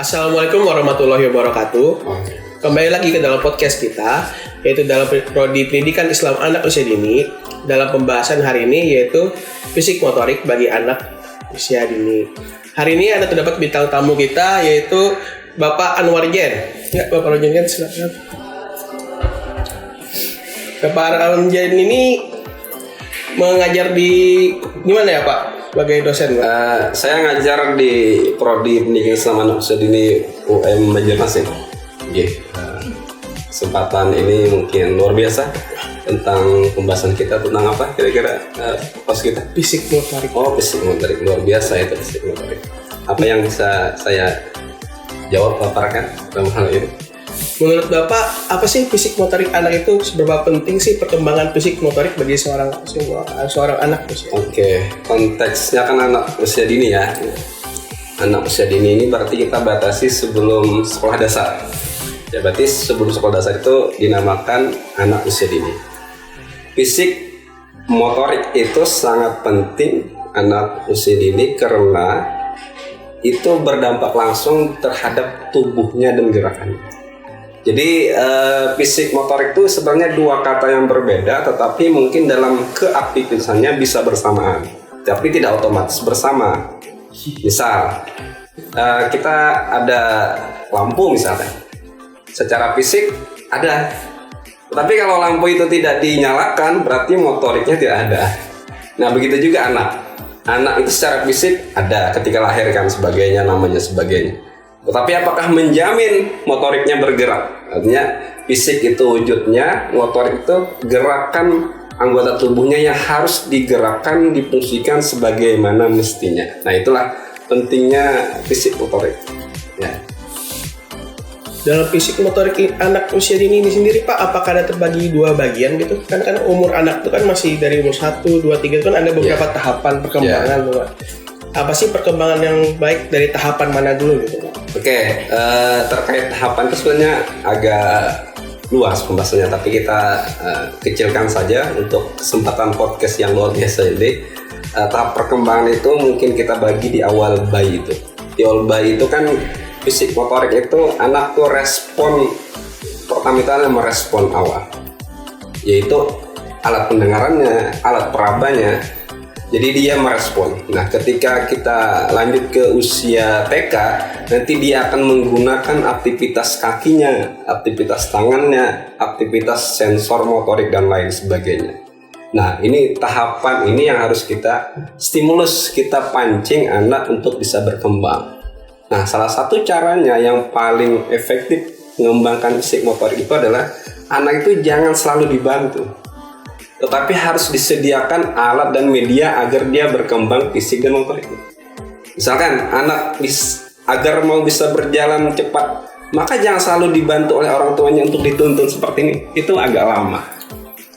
Assalamualaikum warahmatullahi wabarakatuh. Kembali lagi ke dalam podcast kita, yaitu dalam Prodi Pendidikan Islam Anak Usia Dini. Dalam pembahasan hari ini yaitu fisik motorik bagi anak usia dini. Hari ini ada terdapat bintang tamu kita yaitu Bapak Anwar Jen. Ya, Bapak Anwar Jen, silakan. Bapak Anwar Jen ini mengajar di mana ya Pak? Sebagai dosen, saya ngajar di Prodi Pendidikan Islam Anak Usia Dini UM Banjarmasin. Kesempatan ini mungkin luar biasa tentang pembahasan kita tentang apa kira-kira pos kita? Fisik motorik. Oh, fisik motorik, luar biasa itu fisik motorik. Apa yang bisa saya jawab paparkan dalam hal ini? Menurut Bapak, apa sih fisik motorik anak itu? Seberapa penting sih perkembangan fisik motorik bagi seorang anak usia? Oke, konteksnya kan anak usia dini ya. Anak usia dini ini berarti kita batasi sebelum sekolah dasar. Ya, berarti sebelum sekolah dasar itu dinamakan anak usia dini. Fisik motorik itu sangat penting anak usia dini karena itu berdampak langsung terhadap tubuhnya dan gerakannya. Jadi fisik motorik itu sebenarnya dua kata yang berbeda, tetapi mungkin dalam keaktifitasannya bisa bersamaan, tapi tidak otomatis bersama. Misal kita ada lampu misalnya, secara fisik ada, tapi kalau lampu itu tidak dinyalakan berarti motoriknya tidak ada. Nah begitu juga anak itu secara fisik ada ketika lahir kan sebagainya, namanya sebagainya. Tetapi apakah menjamin motoriknya bergerak? Artinya fisik itu wujudnya, motorik itu gerakan anggota tubuhnya yang harus digerakkan, difungsikan sebagaimana mestinya. Nah itulah pentingnya fisik motorik. Ya. Dalam fisik motorik anak usia dini ini sendiri Pak, apakah ada terbagi dua bagian gitu? Kan umur anak itu kan masih dari umur 1, 2, 3 itu kan ada beberapa tahapan perkembangan Pak. Apa sih perkembangan yang baik dari tahapan mana dulu gitu Pak? Oke, terkait tahapan itu sebenarnya agak luas pembahasannya, tapi kita kecilkan saja untuk kesempatan podcast yang luar biasa ini. Tahap perkembangan itu mungkin kita bagi di awal bayi itu. Di awal bayi itu kan fisik motorik itu anak tuh respon pertama itu adalah merespon awal, yaitu alat pendengarannya, alat perabanya. Jadi dia merespon. Nah, ketika kita lanjut ke usia TK, nanti dia akan menggunakan aktivitas kakinya, aktivitas tangannya, aktivitas sensor motorik dan lain sebagainya. Nah, ini tahapan ini yang harus kita stimulus, kita pancing anak untuk bisa berkembang. Nah, salah satu caranya yang paling efektif mengembangkan fisik motorik itu adalah anak itu jangan selalu dibantu, tetapi harus disediakan alat dan media agar dia berkembang fisik dan motorik. Misalkan anak agar mau bisa berjalan cepat, maka jangan selalu dibantu oleh orang tuanya untuk dituntun seperti ini. Itu agak lama.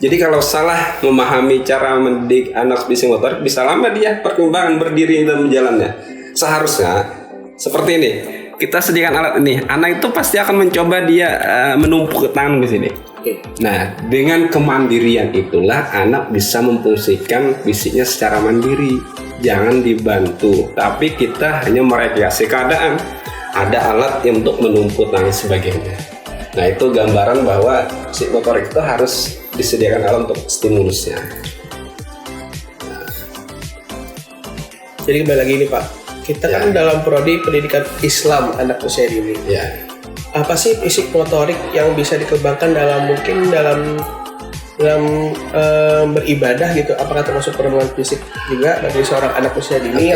Jadi kalau salah memahami cara mendidik anak fisik motorik, bisa lama dia perkembangan berdiri dan berjalannya. Seharusnya seperti ini. Kita sediakan alat ini. Anak itu pasti akan mencoba dia menumpuk tangan di sini. Nah, dengan kemandirian itulah anak bisa memfungsikan fisiknya secara mandiri. Jangan dibantu, tapi kita hanya merekreasi keadaan. Ada alat yang untuk menumpuk tangan sebagainya. Nah, itu gambaran bahwa fisik motorik itu harus disediakan alat untuk stimulusnya. Jadi kembali lagi nih Pak, kita kan dalam Prodi Pendidikan Islam Anak Usia Dini. Ya. Apa sih fisik motorik yang bisa dikembangkan dalam beribadah gitu? Apakah termasuk perkembangan fisik juga bagi seorang anak usia dini?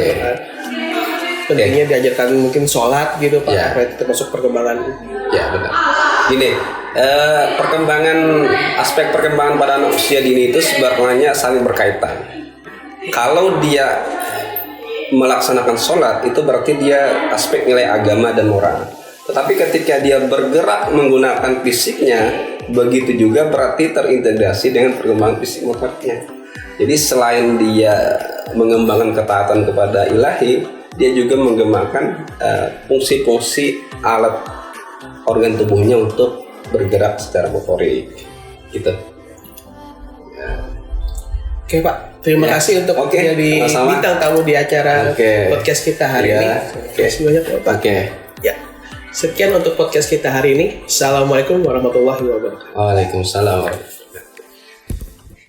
Pentingnya diajarkan mungkin sholat gitu Pak? Apa itu termasuk perkembangan? Ya benar. Gini, aspek perkembangan pada anak usia dini itu sebenarnya saling berkaitan. Kalau dia melaksanakan sholat itu berarti dia aspek nilai agama dan moral. Tetapi ketika dia bergerak menggunakan fisiknya, begitu juga berarti terintegrasi dengan perkembangan fisik motoriknya. Jadi selain dia mengembangkan ketaatan kepada ilahi, dia juga mengembangkan fungsi-fungsi alat organ tubuhnya untuk bergerak secara motorik. Gitu. Oke Pak, terima kasih untuk jadi bintang tamu di acara podcast kita hari ini. Terima kasih banyak Pak. Ya. Sekian untuk podcast kita hari ini. Assalamualaikum warahmatullahi wabarakatuh. Waalaikumsalam.